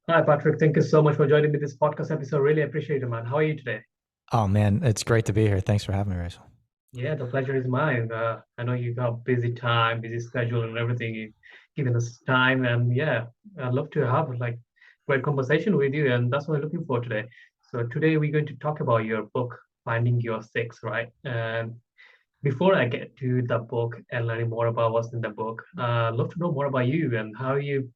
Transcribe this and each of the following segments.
Hi, Patrick. Thank you so much for joining me this podcast episode. Really appreciate it, man. How are you today? Oh man, it's great to be here. Thanks for having me, Rachel. Yeah, the pleasure is mine. I know you got busy time, busy schedule, and everything. You've given us time, and yeah, I'd love to have like great conversation with you, and that's what I'm looking for today. So today we're going to talk about your book, Finding Your Six, right? And before I get to the book and learning more about what's in the book, I'd love to know more about you and how you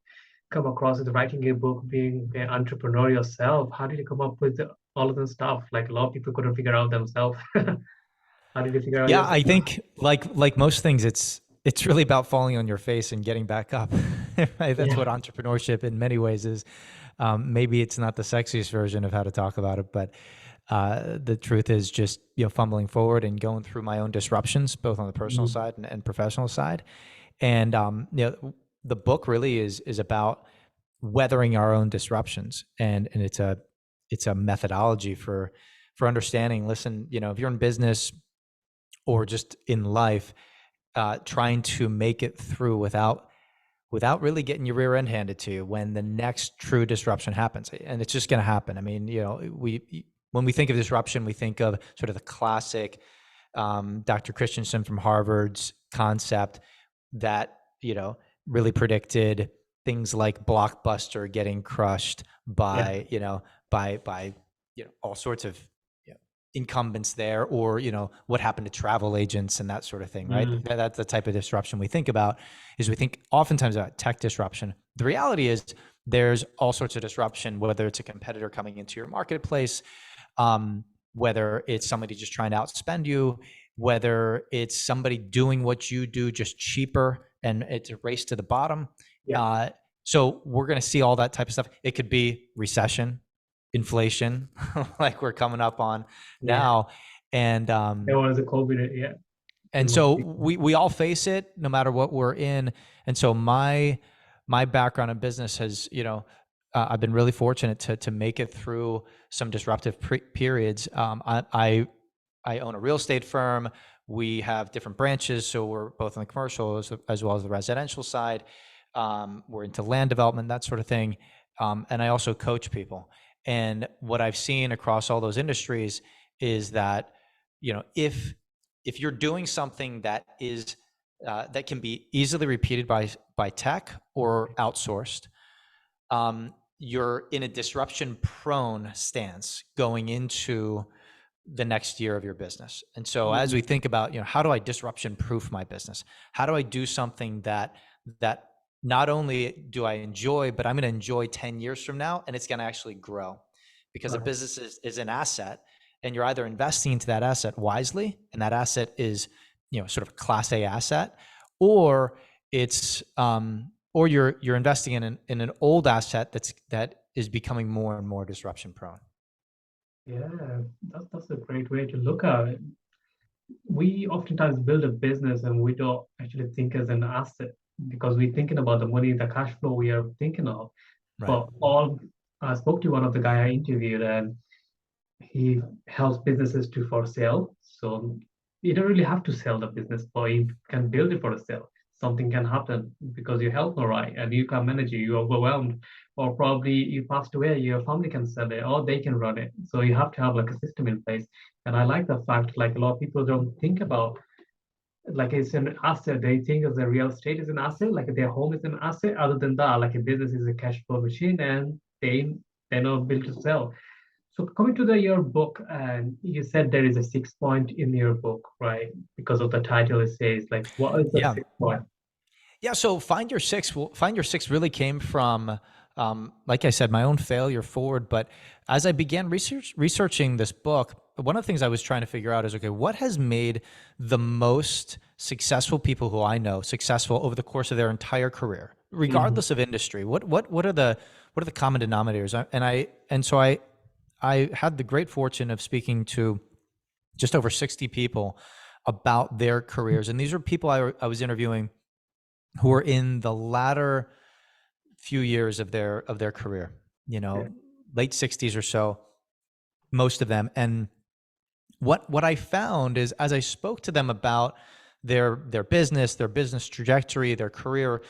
come across as writing a book, being an entrepreneur yourself? How did you come up with all of this stuff? Like a lot of people couldn't figure out themselves. How did you figure out Yeah, yourself? I think like most things, it's really about falling on your face and getting back up. Right? That's Yeah, what entrepreneurship in many ways is. Maybe it's not the sexiest version of how to talk about it, but the truth is just fumbling forward and going through my own disruptions, both on the personal mm, side and professional side. And the book really is about weathering our own disruptions, and it's a methodology for understanding. Listen, if you're in business or just in life, trying to make it through without really getting your rear end handed to you when the next true disruption happens, and it's just going to happen. I mean, we when we think of disruption, we think of sort of the classic Dr. Christensen from Harvard's concept that really predicted things like Blockbuster getting crushed yeah, by all sorts of incumbents there, or what happened to travel agents and that sort of thing, right? mm, That's the type of disruption we think about. Is we think oftentimes about tech disruption. The reality is there's all sorts of disruption, whether it's a competitor coming into your marketplace, whether it's somebody just trying to outspend you, whether it's somebody doing what you do just cheaper, and it's a race to the bottom. yeah. Uh, so we're going to see all that type of stuff. It could be recession, inflation, like we're coming up on Yeah. now, and There was a COVID. Yeah. and so we all face it no matter what we're in. And so my background in business has, I've been really fortunate to make it through some disruptive periods. I own a real estate firm. We have different branches, so we're both on the commercial as well as the residential side. We're into land development, that sort of thing, and I also coach people. And what I've seen across all those industries is that, if you're doing something that can be easily repeated by tech or outsourced, you're in a disruption prone stance going into the next year of your business. And so as we Mm, think about, how do I disruption proof my business? How do I do something that not only do I enjoy, but I'm going to enjoy 10 years from now, and it's going to actually grow? Because a right. business is an asset, and you're either investing into that asset wisely, and that asset is, sort of a class A asset, or you're investing in an old asset that is becoming more and more disruption prone. Yeah, that's a great way to look at it. We oftentimes build a business and we don't actually think as an asset because we're thinking about the money, the cash flow we are thinking of. Right. But all I spoke to one of the guy I interviewed, and he helps businesses to for sale. So you don't really have to sell the business, but you can build it for a sale. Something can happen because your health not right and you can't manage it, you're overwhelmed, or probably you passed away, your family can sell it or they can run it. So you have to have like a system in place. And I like the fact like a lot of people don't think about like it's an asset. They think of the real estate is an asset, like their home is an asset. Other than that, like a business is a cash flow machine and they're not built to sell. So coming to your book, and you said there is a 6 point in your book, right? Because of the title, it says like, what is the Yeah. 6 point? Yeah, so Find Your Six really came from, like I said, my own failure forward. But as I began researching this book, one of the things I was trying to figure out is, okay, what has made the most successful people who I know successful over the course of their entire career, Mhm. regardless of industry? What are the common denominators? And I had the great fortune of speaking to just over 60 people about their careers, and these are people I was interviewing who are in the latter few years of their career, Yeah. late 60s or so, most of them. And what I found is, as I spoke to them about their business trajectory, their career,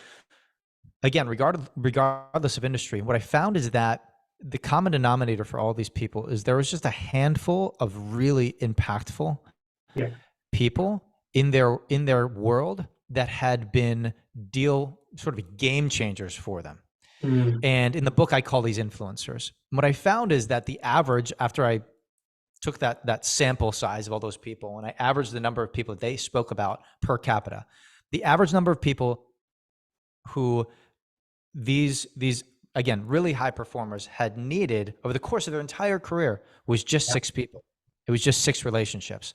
again, regardless of industry, what I found is that the common denominator for all these people is there was just a handful of really impactful Yeah. people in their world that had been deal sort of game changers for them. Mm. And in the book, I call these influencers. What I found is that the average, after I took that sample size of all those people and I averaged the number of people they spoke about per capita, the average number of people who these again really high performers had needed over the course of their entire career was just Yeah. 6 people. It was just 6 relationships,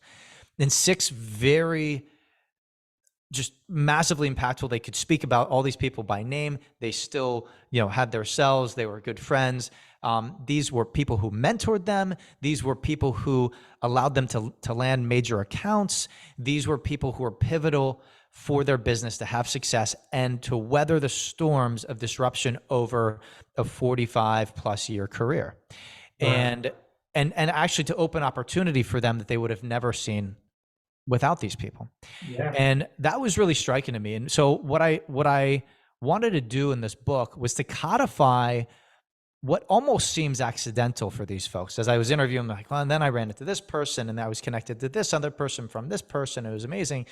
and 6 very just massively impactful. They could speak about all these people by name. They still, had their selves. They were good friends. These were people who mentored them. These were people who allowed them to land major accounts. These were people who were pivotal for their business to have success and to weather the storms of disruption over a 45 plus year career. Right. And actually to open opportunity for them that they would have never seen without these people. Yeah. And that was really striking to me. And so what I wanted to do in this book was to codify what almost seems accidental for these folks. As I was interviewing them, like, well, and then I ran into this person and I was connected to this other person from this person. It was amazing.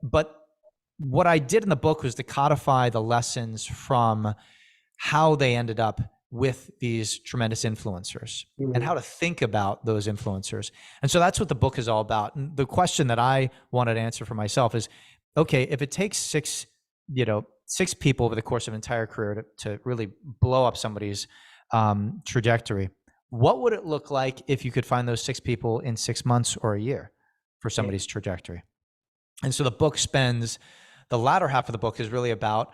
But what I did in the book was to codify the lessons from how they ended up with these tremendous influencers and how to think about those influencers. And so that's what the book is all about. And the question that I wanted to answer for myself is, okay, if it takes 6 people over the course of an entire career to really blow up somebody's trajectory, what would it look like if you could find those 6 people in 6 months or a year for somebody's trajectory? And so the latter half of the book is really about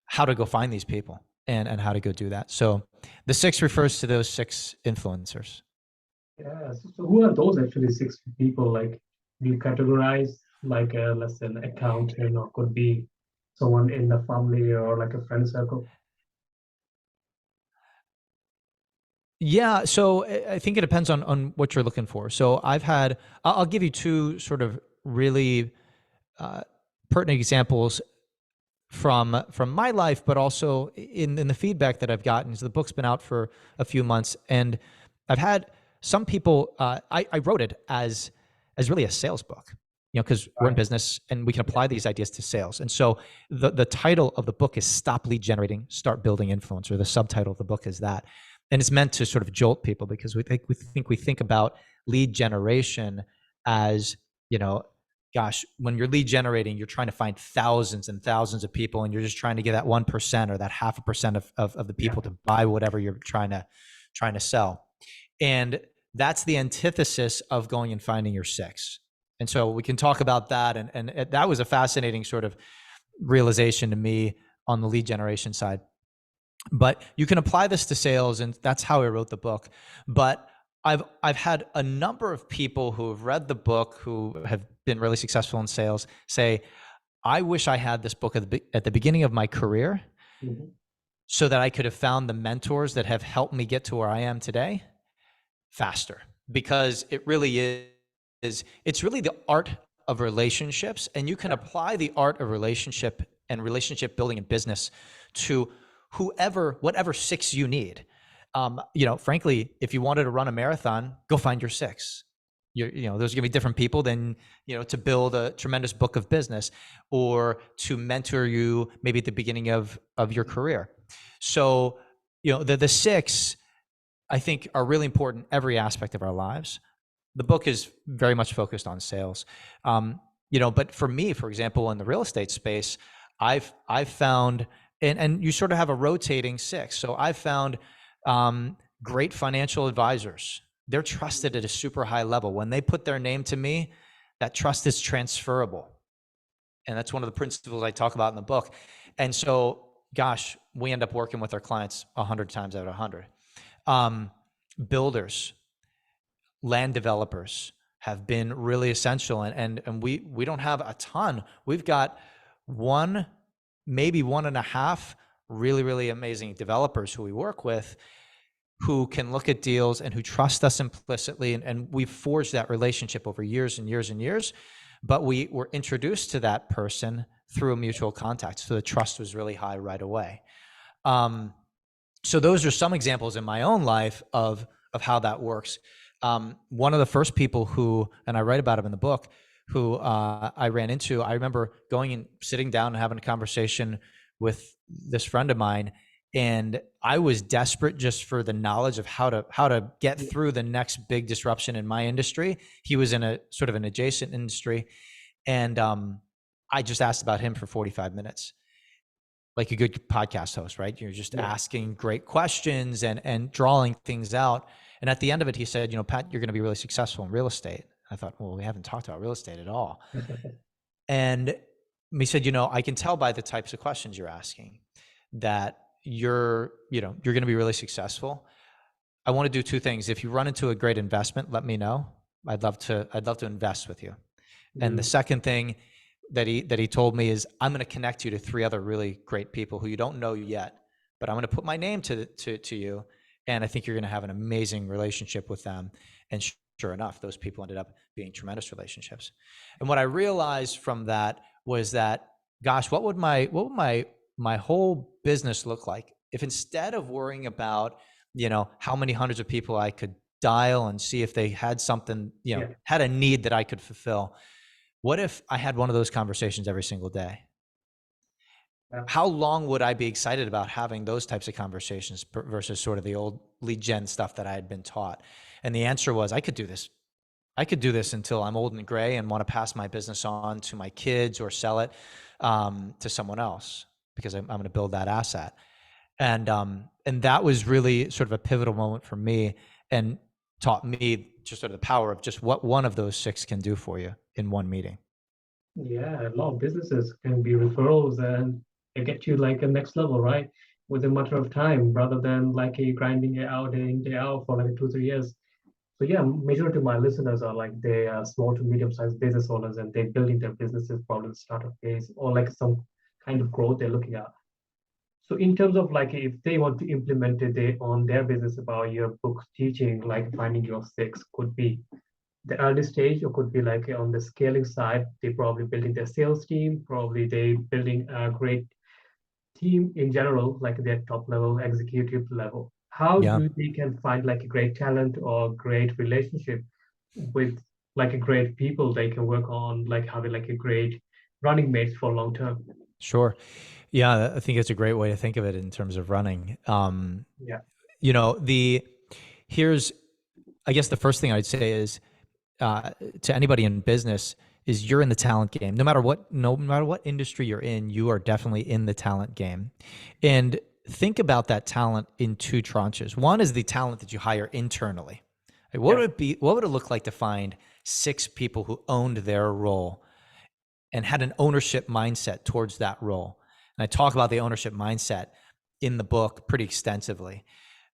how to go find these people and how to go do that. So the 6 refers to those 6 influencers. Yeah. So who are those actually 6 people? Like, do you categorize like a, let's say, an accountant, or could be someone in the family or like a friend circle? Yeah, so I think it depends on what you're looking for. So I'll give you 2 sort of really pertinent examples from my life, but also in the feedback that I've gotten. So the book's been out for a few months, and I've had some people. I wrote it as really a sales book, because we're in Right. business and we can apply these ideas to sales. And so the title of the book is "Stop Lead Generating, Start Building Influence," or the subtitle of the book is that, and it's meant to sort of jolt people because we think about lead generation as, gosh, when you're lead generating, you're trying to find thousands and thousands of people, and you're just trying to get that 1% or that 0.5% of the Yeah. people to buy whatever you're trying to sell. And that's the antithesis of going and finding your 6. And so we can talk about that. And that was a fascinating sort of realization to me on the lead generation side. But you can apply this to sales, and that's how I wrote the book. But I've had a number of people who have read the book, who have been really successful in sales, say, I wish I had this book at the beginning of my career Mhm. so that I could have found the mentors that have helped me get to where I am today faster. Because it really it's really the art of relationships, and you can apply the art of relationship and relationship building in business to whatever 6 you need. Frankly, if you wanted to run a marathon, go find your 6. There's gonna be different people than, to build a tremendous book of business or to mentor you maybe at the beginning of your career. So, the 6, I think, are really important in every aspect of our lives. The book is very much focused on sales. But for me, for example, in the real estate space, I've found, and you sort of have a rotating 6. So I've found great financial advisors. They're trusted at a super high level. When they put their name to me, that trust is transferable. And that's one of the principles I talk about in the book. And so, gosh, we end up working with our clients 100 times out of 100. Builders, land developers have been really essential. And we don't have a ton. We've got one, maybe 1.5 really, really amazing developers who we work with, who can look at deals and who trust us implicitly. And we've forged that relationship over years and years and years. But we were introduced to that person through a mutual contact. So the trust was really high right away. Um, so those are some examples in my own life of how that works. One of the first people who, and I write about him in the book, who I ran into, I remember going and sitting down and having a conversation with this friend of mine, and I was desperate just for the knowledge of how to get Yeah. through the next big disruption in my industry. He was in a sort of an adjacent industry, and I just asked about him for 45 minutes, like a good podcast host, right? You're just Yeah. asking great questions and drawing things out. And at the end of it, he said, Pat, you're going to be really successful in real estate. I thought, well, we haven't talked about real estate at all. And he said, I can tell by the types of questions you're asking that you're going to be really successful. I want to do two things. If you run into a great investment, let me know. I'd love to invest with you. And the Mm. second thing that he told me is, I'm going to connect you to three other really great people who you don't know yet, but I'm going to put my name to you, and I think you're going to have an amazing relationship with them. And sure enough, those people ended up being tremendous relationships. And what I realized from that was that, gosh, what would my whole business look like if, instead of worrying about how many hundreds of people I could dial and see if they had something, Yeah. had a need that I could fulfill, what if I had one of those conversations every single day? Yeah. How long would I be excited about having those types of conversations versus sort of the old lead gen stuff that I had been taught? And the answer was, I could do this. I could do this until I'm old and gray and want to pass my business on to my kids or sell it to someone else, because I'm going to build that asset. And that was really sort of a pivotal moment for me, and taught me just sort of the power of just what one of those six can do for you in one meeting. Yeah, a lot of businesses can be referrals and they get you like a next level, right? Within a matter of time, rather than like a grinding it out day in, day out for like 2, 3 years. So yeah, majority of my listeners are like they are small to medium-sized business owners and they're building their businesses probably in startup phase or like some kind of growth they're looking at. So in terms of like if they want to implement it on their business about your book's teaching, like finding your six could be the early stage or could be like on the scaling side, they probably building their sales team, probably they building a great team in general, like their top level executive level. How Yeah. do they can find like a great talent or great relationship with like a great people they can work on, like having like a great running mates for long term? Sure. Yeah, I think it's a great way to think of it in terms of running. Yeah. You know, the here's I guess the first thing I'd say is, to anybody in business, is you're in the talent game. No matter what industry you're in, you are definitely in the talent game. And think about that talent in two tranches. One is the talent that you hire internally. Like, what Yeah. would it be? What would it look like to find six people who owned their role and had an ownership mindset towards that role? And I talk about the ownership mindset in the book pretty extensively.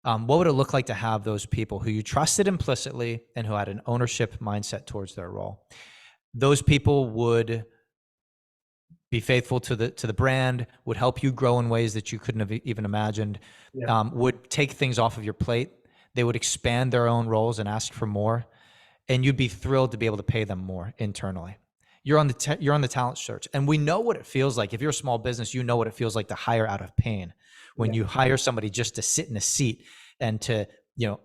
What would it look like to have those people who you trusted implicitly and who had an ownership mindset towards their role? Those people would be faithful to the brand, would help you grow in ways that you couldn't have even imagined, Yeah. would take things off of your plate. They would expand their own roles and ask for more, and you'd be thrilled to be able to pay them more internally. You're on the talent search, and we know what it feels like. If you're a small business, you know what it feels like to hire out of pain. When Yeah. you hire somebody just to sit in a seat and to,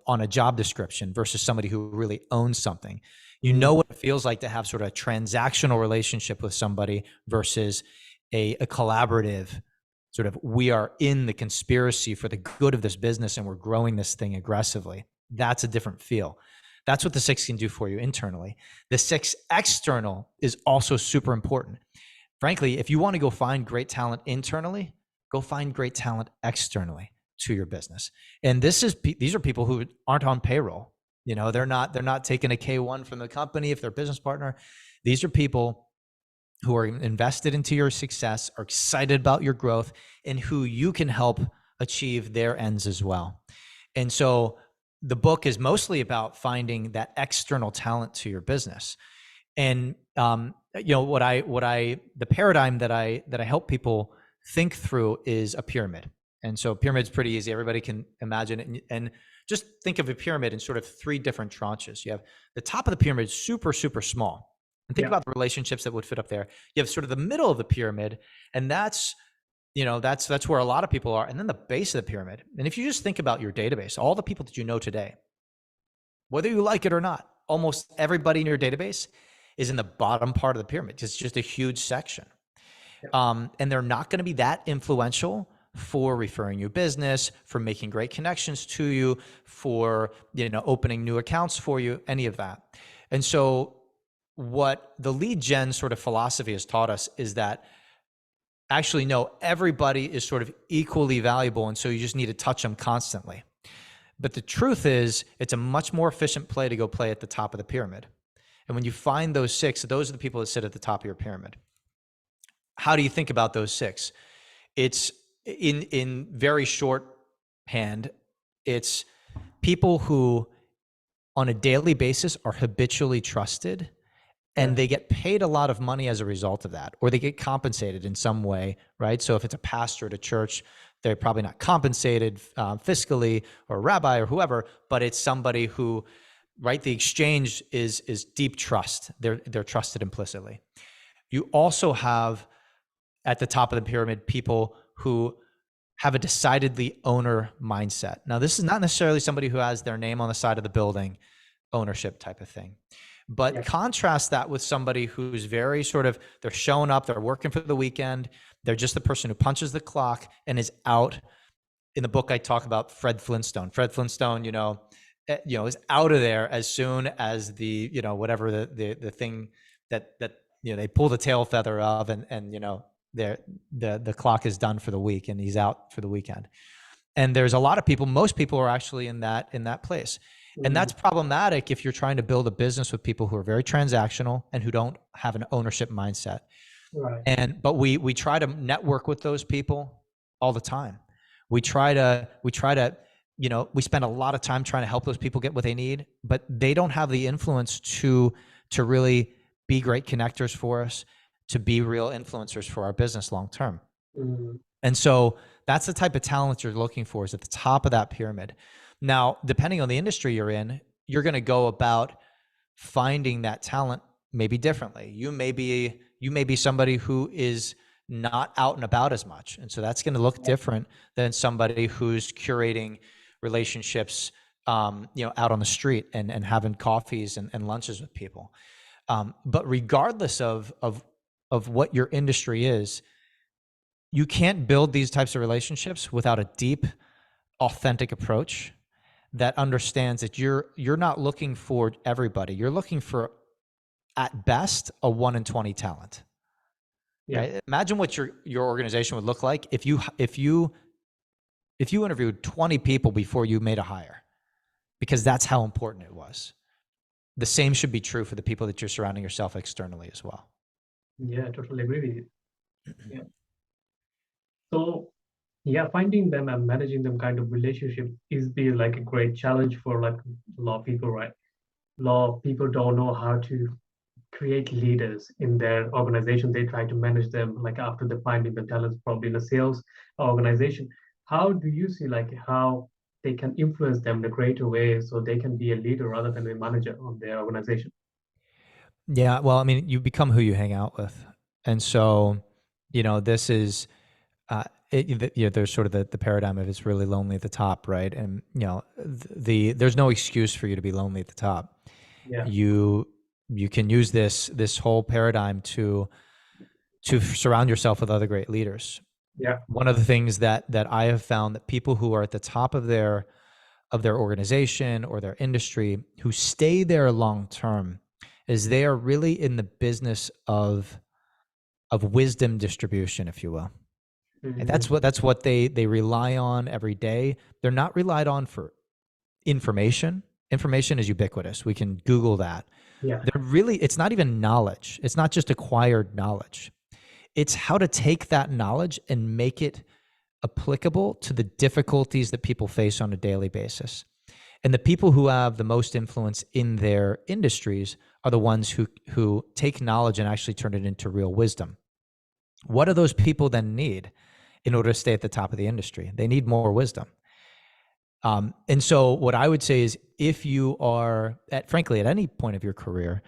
on a job description versus somebody who really owns something. You know Mm. what it feels like to have sort of a transactional relationship with somebody versus a collaborative sort of, we are in the conspiracy for the good of this business and we're growing this thing aggressively. That's a different feel. That's what the six can do for you internally. The six external is also super important. Frankly, if you want to go find great talent internally, go find great talent externally to your business. And these are people who aren't on payroll. They're not taking a K1 from the company if they're a business partner. These are people who are invested into your success, are excited about your growth, and who you can help achieve their ends as well. And so the book is mostly about finding that external talent to your business. And the paradigm that I help people think through is a pyramid. And so pyramid's pretty easy. Everybody can imagine it. And just think of a pyramid in sort of three different tranches. You have the top of the pyramid, super, super small. And think Yeah. about the relationships that would fit up there. You have sort of the middle of the pyramid, and that's, that's where a lot of people are. And then the base of the pyramid. And if you just think about your database, all the people that you know today, whether you like it or not, almost everybody in your database is in the bottom part of the pyramid. It's just a huge section. Yeah. And they're not going to be that influential for referring you business, for making great connections to you, for opening new accounts for you, any of that. And so what the lead gen sort of philosophy has taught us is that actually, no, everybody is sort of equally valuable. And so you just need to touch them constantly. But the truth is, it's a much more efficient play to go play at the top of the pyramid. And when you find those 6, those are the people that sit at the top of your pyramid. How do you think about those 6? It's in very shorthand, it's people who on a daily basis are habitually trusted, and they get paid a lot of money as a result of that, or they get compensated in some way, right? So if it's a pastor at a church, they're probably not compensated fiscally, or a rabbi or whoever, but it's somebody who, right? The exchange is deep trust. They're trusted implicitly. You also have at the top of the pyramid people who have a decidedly owner mindset. Now, this is not necessarily somebody who has their name on the side of the building, ownership type of thing. But contrast that with somebody who's very sort of, they're showing up, they're working for the weekend, they're just the person who punches the clock and is out. In the book, I talk about Fred Flintstone. Fred Flintstone, is out of there as soon as the, whatever the thing that they pull the tail feather of, and the clock is done for the week, and he's out for the weekend. And there's a lot of people, most people are actually in that place. And that's problematic if you're trying to build a business with people who are very transactional and who don't have an ownership mindset. Right. But we try to network with those people all the time. We try to, we spend a lot of time trying to help those people get what they need, but they don't have the influence to really be great connectors for us, to be real influencers for our business long term. And so that's the type of talent you're looking for, is at the top of that pyramid. Now, depending on the industry you're in, you're going to go about finding that talent maybe differently. You may be somebody who is not out and about as much, and so that's going to look different than somebody who's curating relationships, out on the street and having coffees and lunches with people. But regardless of what your industry is, you can't build these types of relationships without a deep, authentic approach that understands that you're not looking for everybody. You're looking for, at best, a 1 in 20 talent. Yeah. Right? Imagine what your organization would look like if you interviewed 20 people before you made a hire, because that's how important it was. The same should be true for the people that you're surrounding yourself externally as well. Yeah, I totally agree with you. Yeah. So yeah, finding them and managing them kind of relationship is be like a great challenge for like a lot of people, right? A lot of people don't know how to create leaders in their organization. They try to manage them like after they finding the talents, probably in a sales organization. How do you see like how they can influence them in a greater way so they can be a leader rather than a manager on their organization? Yeah, well, I mean, you become who you hang out with, and so this is there's sort of the paradigm of it's really lonely at the top, right? And there's no excuse for you to be lonely at the top. Yeah. You can use this whole paradigm to surround yourself with other great leaders. Yeah. One of the things that I have found, that people who are at the top of their organization or their industry, who stay there long term, is they are really in the business of wisdom distribution, if you will. And that's what they rely on every day. They're not relied on for information. Information is ubiquitous. We can Google that. Yeah. It's not even knowledge. It's not just acquired knowledge. It's how to take that knowledge and make it applicable to the difficulties that people face on a daily basis. And the people who have the most influence in their industries are the ones who take knowledge and actually turn it into real wisdom. What do those people then need in order to stay at the top of the industry? They need more wisdom. And so what I would say is, if you are frankly, at any point of your career,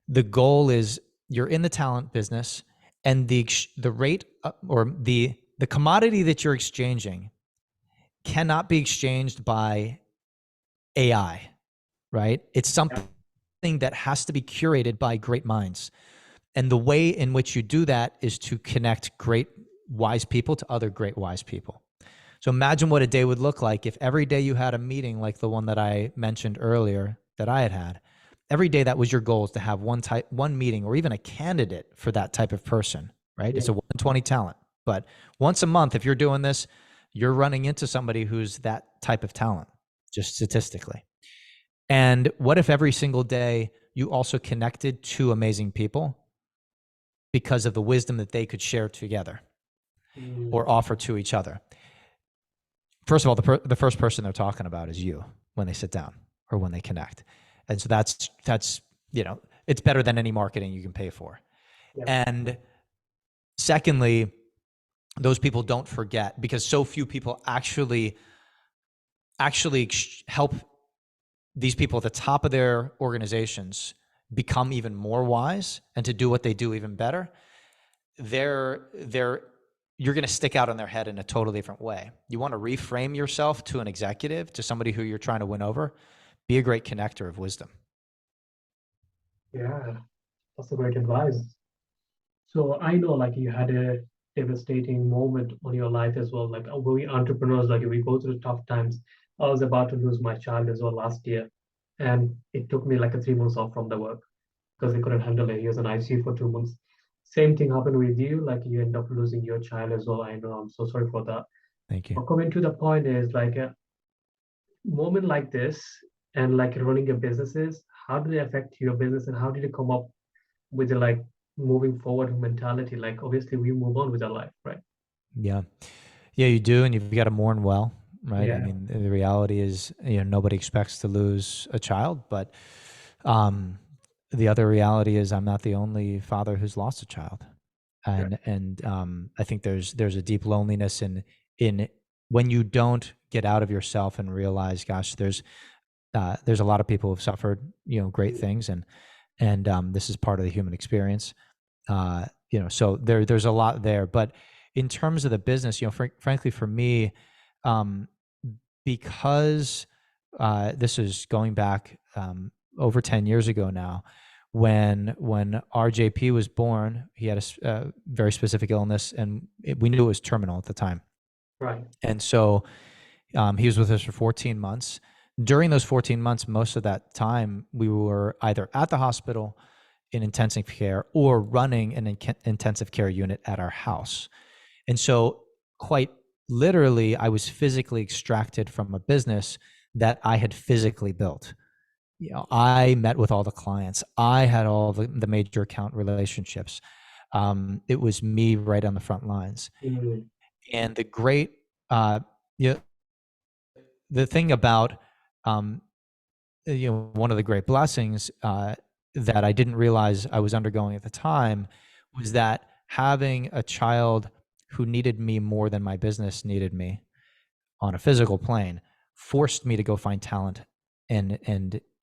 the goal is you're in the talent business, and the rate or the commodity that you're exchanging cannot be exchanged by AI, right? It's Yeah. something that has to be curated by great minds. And the way in which you do that is to connect great wise people to other great wise people. So imagine what a day would look like if every day you had a meeting like the one that I mentioned earlier that I had. Every day that was your goal, is to have one meeting or even a candidate for that type of person, right? It's Yeah. a 120 talent. But once a month, if you're doing this, you're running into somebody who's that type of talent, just statistically. And what if every single day you also connected two amazing people because of the wisdom that they could share together Mm. or offer to each other? First of all, the first person they're talking about is you when they sit down or when they connect. And so that's it's better than any marketing you can pay for. Yeah. And secondly, those people don't forget, because so few people actually help these people at the top of their organizations become even more wise and to do what they do even better. They're you're going to stick out on their head in a totally different way. You want to reframe yourself to an executive, to somebody who you're trying to win over. Be a great connector of wisdom. Yeah. That's a great advice. So I know like you had a devastating moment on your life as well. Like we entrepreneurs, like we go through tough times. I was about to lose my child as well last year, and it took me like a 3 months off from the work because they couldn't handle it. He was in ICU for 2 months. Same thing happened with you. Like you end up losing your child as well. I know. I'm so sorry for that. Thank you. But coming to the point is like a moment like this and like running your businesses. How do they affect your business, and how did you come up with the like moving forward mentality? Like obviously we move on with our life, right? Yeah. Yeah, you do. And you've got to mourn well, right? I Yeah, mean, the reality is, nobody expects to lose a child, but um, the other reality is I'm not the only father who's lost a child. yeah, And I think there's a deep loneliness in when you don't get out of yourself and realize, gosh, there's a lot of people who've suffered, great things, and this is part of the human experience. So there's a lot there. But in terms of the business, frankly, for me, um, because this is going back over 10 years ago now, when RJP was born, he had a very specific illness, and we knew it was terminal at the time. right. And so he was with us for 14 months. During those 14 months, most of that time, we were either at the hospital in intensive care or running an intensive care unit at our house. And so, quite literally, I was physically extracted from a business that I had physically built. I met with all the clients. I had all the major account relationships. It was me right on the front lines. Mm, And the great, uh, you know, the thing about, um, one of the great blessings that I didn't realize I was undergoing at the time was that having a child who needed me more than my business needed me on a physical plane forced me to go find talent and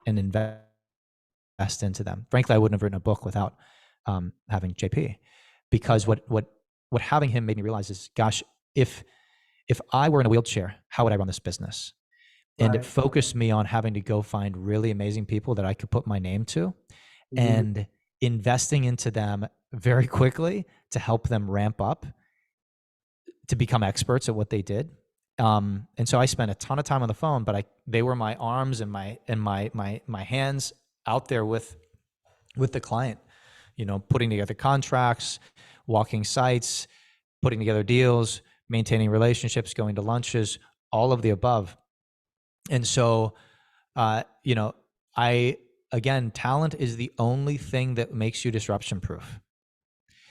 invest into them. Frankly, I wouldn't have written a book without having JP, because yeah, what having him made me realize is, gosh, if I were in a wheelchair, how would I run this business? And it right. focused me on having to go find really amazing people that I could put my name to Mhm. and investing into them very quickly to help them ramp up to become experts at what they did. And so I spent a ton of time on the phone, but they were my arms and my hands out there with the client, putting together contracts, walking sites, putting together deals, maintaining relationships, going to lunches, all of the above. And so, uh, you know, I again, talent is the only thing that makes you disruption proof,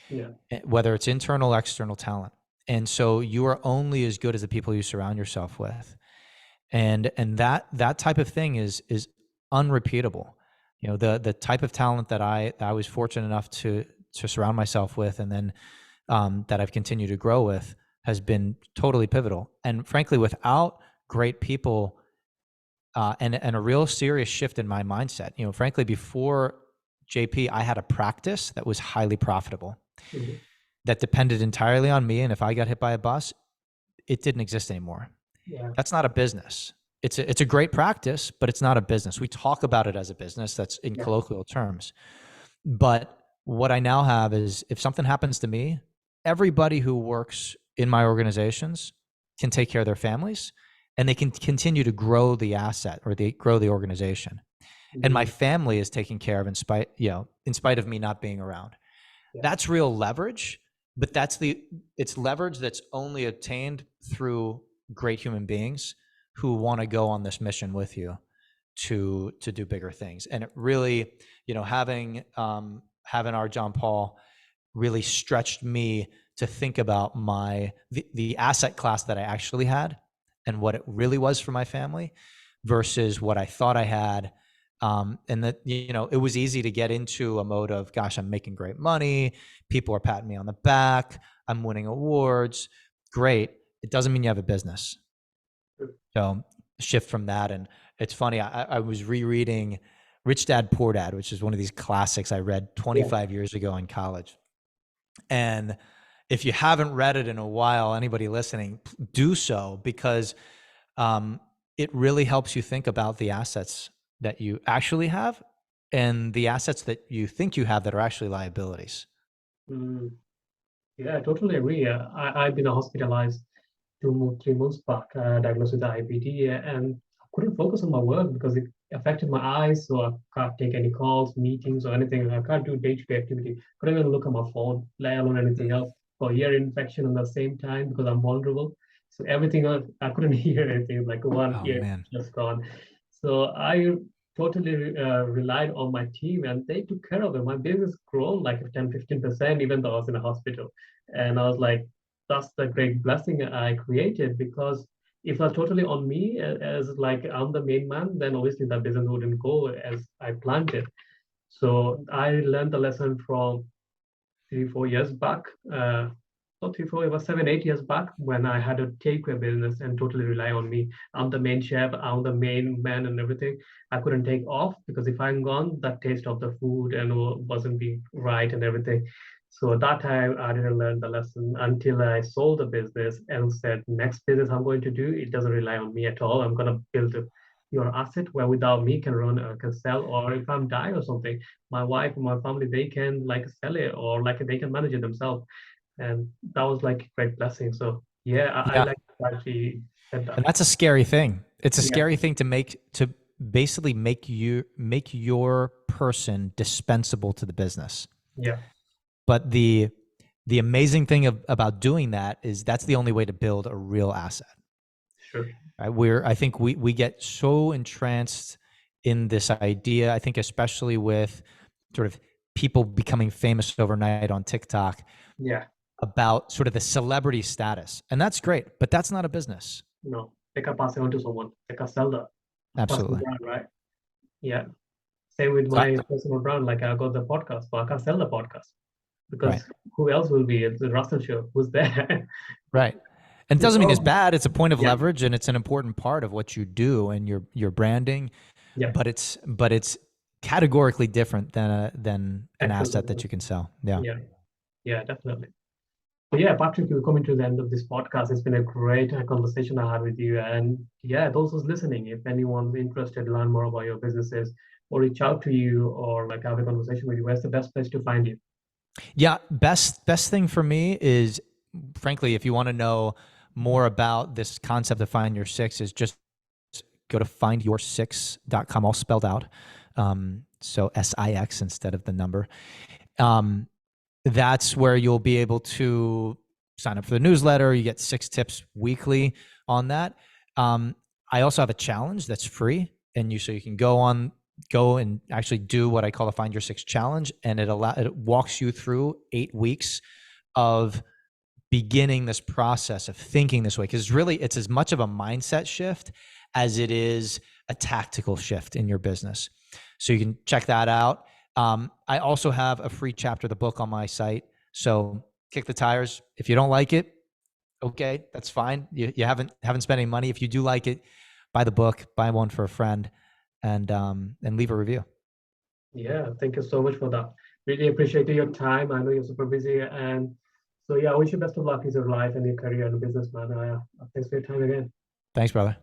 Yeah, whether it's internal, external talent. And so you are only as good as the people you surround yourself with. And that type of thing is unrepeatable. The type of talent that I was fortunate enough to surround myself with, and then that I've continued to grow with, has been totally pivotal. And frankly, without great people, and a real serious shift in my mindset, frankly, before JP, I had a practice that was highly profitable, Mhm. that depended entirely on me. And if I got hit by a bus, it didn't exist anymore. Yeah. That's not a business. It's a great practice, but it's not a business. We talk about it as a business. That's in Yeah. colloquial terms. But what I now have is, if something happens to me, everybody who works in my organizations can take care of their families, and they can continue to grow the asset, or they grow the organization. And my Mhm. family is taken care of in spite of me not being around. Yeah. That's real leverage, but it's leverage that's only attained through great human beings who want to go on this mission with you to do bigger things. And it really, having our John Paul really stretched me to think about the asset class that I actually had, and what it really was for my family versus what I thought I had. And that, it was easy to get into a mode of, gosh, I'm making great money. People are patting me on the back. I'm winning awards. Great. It doesn't mean you have a business. So shift from that. And it's funny, I was rereading Rich Dad Poor Dad, which is one of these classics I read Yeah. 25 years ago in college. And if you haven't read it in a while, anybody listening, do so, because it really helps you think about the assets that you actually have and the assets that you think you have that are actually liabilities. Mm. Yeah, I totally agree. I've been hospitalized 3 months back, diagnosed with IBD, and I couldn't focus on my work because it affected my eyes. So I can't take any calls, meetings, or anything. I can't do day-to-day activity. Couldn't even look at my phone, let alone anything else. For ear infection at the same time because I'm vulnerable. So everything else, I couldn't hear anything. Like one Oh ear man. just gone. So I totally relied on my team, and they took care of it. My business grown like 10-15%, even though I was in a hospital. And I was like, that's the great blessing I created, because if it was totally on me as like I'm the main man, then obviously that business wouldn't go as I planned it. So I learned the lesson from 3-4 years back. Not 3-4, it was 7-8 years back when I had a takeaway business and totally rely on me. I'm the main chef, I'm the main man and everything. I couldn't take off because if I'm gone, that taste of the food and wasn't being right and everything. So that time I didn't learn the lesson until I sold the business and said, next business I'm going to do, it doesn't rely on me at all. I'm gonna build your asset where without me can run, can sell, or if I'm die or something, my wife and my family, they can like sell it or like they can manage it themselves. And that was like a great blessing. So yeah, I Yeah. like that she said And that. that's a scary thing. It's a Yeah, scary thing to basically make your person dispensable to the business. yeah, But the amazing thing about doing that is that's the only way to build a real asset. sure. Right? I think we get so entranced in this idea. I think especially with sort of people becoming famous overnight on TikTok, Yeah, about sort of the celebrity status, and that's great, but that's not a business. no, they can pass it on to someone. They can sell the personal Absolutely. brand, right? Yeah. Same with So my personal brand. Like I got the podcast, but I can't sell the podcast right, because who else will be? It's the Russell show. Who's there? right. And it It's doesn't mean it's all, bad. It's a point of yeah, leverage, and it's an important part of what you do and your branding. yeah, But it's categorically different than an actual asset that business. you can sell. Yeah. Yeah, yeah, definitely. So yeah, Patrick, we're coming to the end of this podcast. It's been a great conversation I had with you. And yeah, those who's listening, if anyone's interested to learn more about your businesses or reach out to you or like have a conversation with you, where's the best place to find you? Yeah, best thing for me is, frankly, if you want to know more about this concept of find your six, is just go to findyoursix.com, all spelled out. So SIX instead of the number. Um, that's where you'll be able to sign up for the newsletter. You get 6 tips weekly on that. I also have a challenge that's free, and so you can go and actually do what I call the Find Your Six challenge, and it walks you through 8 weeks of beginning this process of thinking this way, because really it's as much of a mindset shift as it is a tactical shift in your business. So you can check that out. I also have a free chapter of the book on my site. So kick the tires. If you don't like it, okay, that's fine. You haven't spent any money. If you do like it, buy the book, buy one for a friend, and leave a review. Yeah, thank you so much for that. Really appreciate your time. I know you're super busy, and so yeah, I wish you best of luck in your life and your career and business, man. Thanks for your time again. Thanks, brother.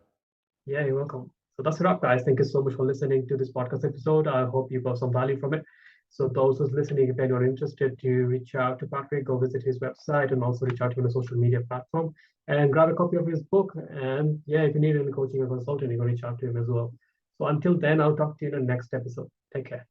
Yeah, you're welcome. So that's a wrap, guys. Thank you so much for listening to this podcast episode. I hope you got some value from it. So those who's listening, if anyone interested to reach out to Patrick, go visit his website and also reach out to him on a social media platform and grab a copy of his book. And yeah, if you need any coaching or consulting, you can reach out to him as well. So until then, I'll talk to you in the next episode. Take care.